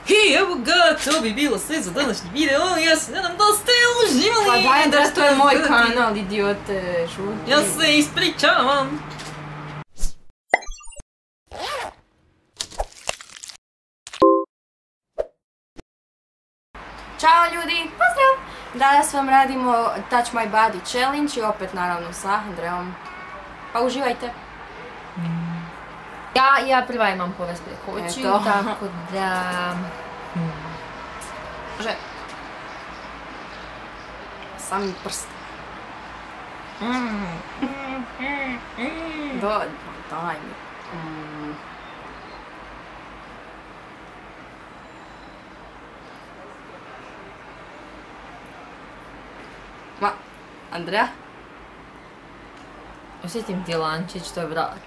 I evo ga, to bi bilo sve za današnji video, ja se nadam da ste uživali. Pa daj da to je moj kanal, idiote, šuti. Ja se ispričavam. Ćao ljudi, pozdrav! Danas vam radimo Touch My Body Challenge i opet naravno sa Andreom. Pa uživajte! Ja prva imam povez preko očiju, tako da... Može... Sami prst. Daj mi. Ma, Andreja? Osjetim ti lančić, to je vrat.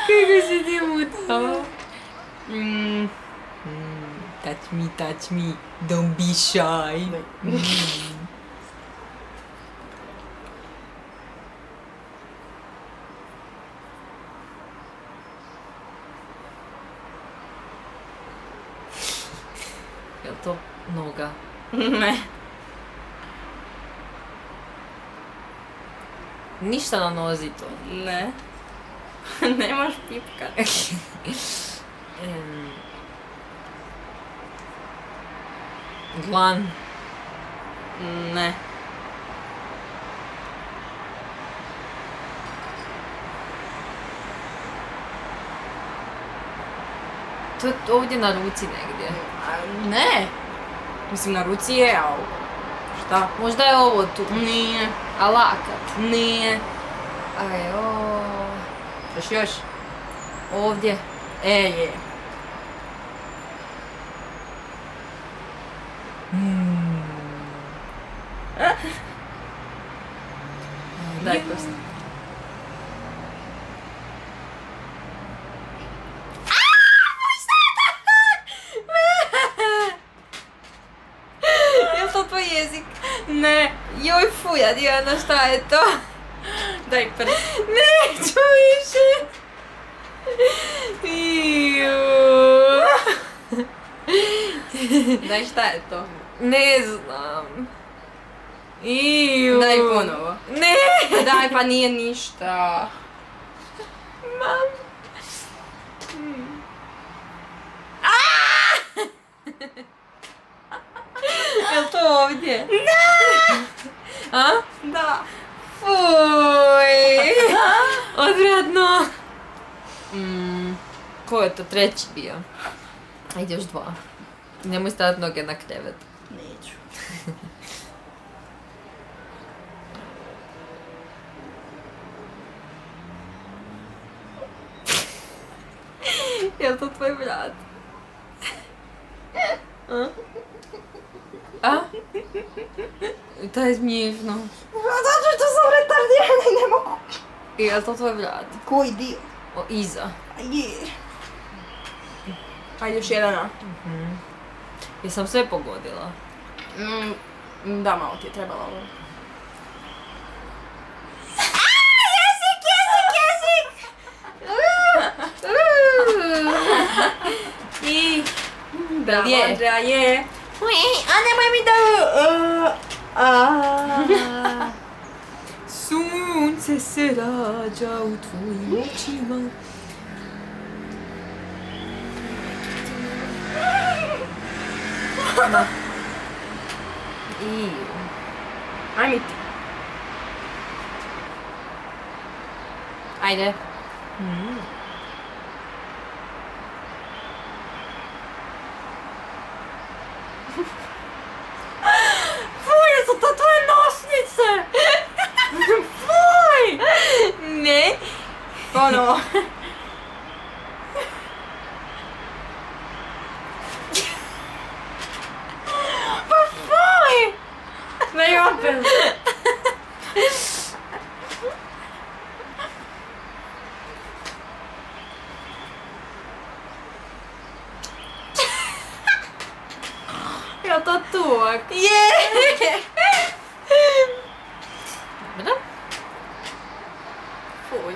Kako si ti mutao? Touch me, don't be shy. Jel to noga? Ne. Ništa na nozi to. Ne. Nemaš pipka. Dlan. Ne. To je ovdje na ruci negdje. Ne. Mislim, na ruci je, ali... Šta? Možda je ovo tu. Nije. A lakat. Nije. Ajoj. Još. Ovdje. Je. Daj prst. Jel to tvoj jezik? Ne. Joj fuja, Dijana, šta je to? Daj prst. Neću više. Daj, šta je to? Ne znam. Daj ponovo. Ne. Daj, pa nije ništa. Mam. Jel to ovdje? Ne! A? Da. Fuj. Odvratno. Ko je to treći bio? Ajde još dva. Nemoj staviti noge na krevet. Neću. Jel to tvoj brat? A? To je smiješno. Zato što sam retardirana i ne mogu. Jel to tvoj brat? Koji dio? O, iza. Je. Ajde još jedan, a? Jesam sve pogodila. Da, malo ti je trebalo ovo. I... Bravo, je? Andreja, je. A nemoj mi da... Sunce se rađa u tvojim očima. Ajmi ti. Ajde. Fuj, su to tvoje nošnice! Fuj! Ne. Ono. Pa fuj! Ne, opet. Ja to tuvak. Je! Dobro. Fuj.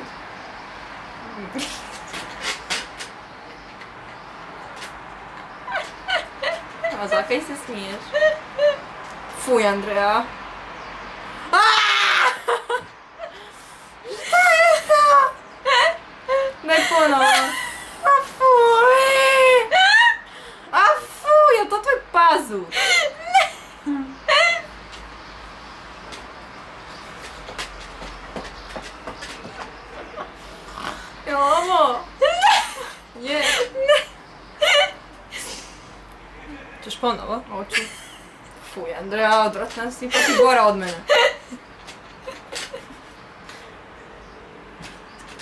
A zakaj se smiješ? Fuj, Andreja. Šta je to? Daj ponovo. A fuj! A fuj, je to tvoj pazur? Je ovo? Je. Češ ponovo? Hoću. Fuj, Andreja, odvratna si, pa ti gora od mene.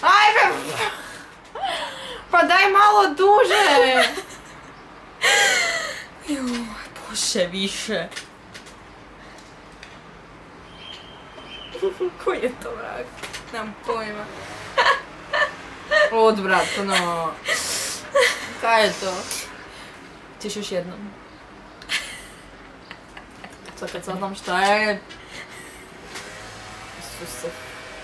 Ajme! Pa daj malo duže! Joj, Bože, više. Koji je to vrag? Nemam pojma. Odvratno. Kaj je to? Ćeš još jednom. Sad kad saznam šta je... Isuse.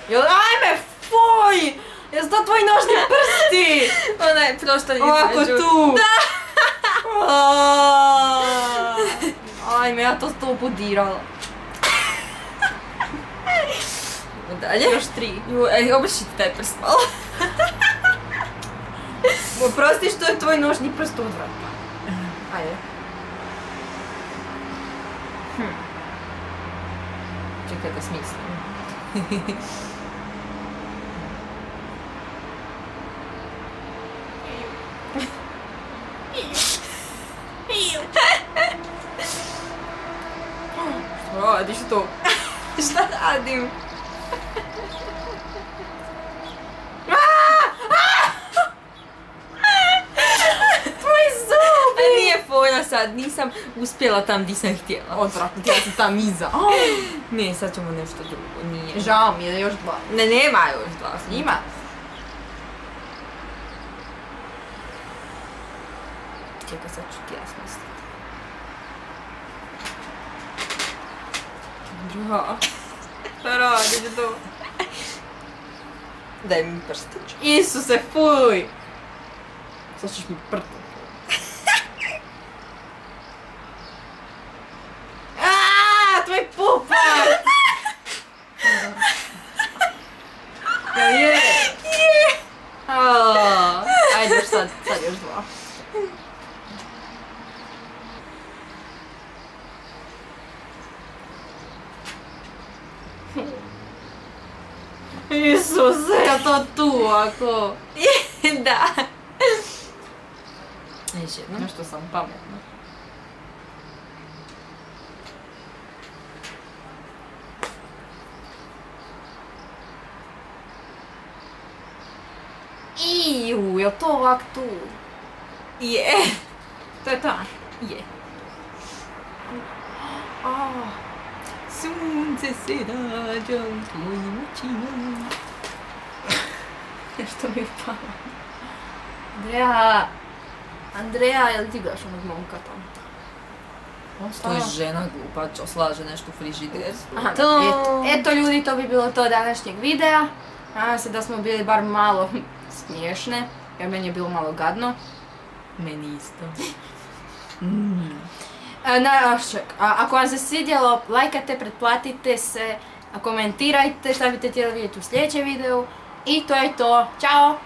Jel, ajme, fuj! Jesu to tvoji nožni prsti? Onaj prošta Ovako tu. Da! Ajme, ja to 100 put dirala. Dalje? Još 3. Joj, obrši ti taj prst malo. Oprosti što je tvoj nožni prst odvratan. Ajde. Čekaj da smislim. Šta radiš to? Šta radim? Tvoji zubi! Nije fora sad, nisam uspjela tam di sam htjela. Odvratno, ti ja sam tam iza. Ne, sad ćemo nešto drugo, nije. Žao mi je još 2. Ne, nema još 2. Ima. Čekaj, sad ću ti ja smisliti. Dža. Šta radiš to? Daj mi prstić. Isuse, fuj! Sad ćeš mi prtati. Tvoj pupak! Jel je? Je! Ajde još sad još 2. Isuse, ja to tu ako... Da. Još jedno. Nešto sam pametna. Iju, je to ovak tu? Je. To je ta? Je. Oh. Sunce se rađa u tvojim očima. Nešto mi je palo. Andreja! Andreja, jel ti gledaš onog momka tamo? To je žena glupa, čo slaže nešto u frižider. Eto ljudi, to bi bilo to današnjeg videa. Nadam se da smo bili bar malo smiješne, jer meni je bilo malo gadno. Meni isto. Ako vam se svidjelo, lajkajte, pretplatite se, komentirajte šta biste htjeli vidjeti u sljedećem videu. I to je to. Ćao!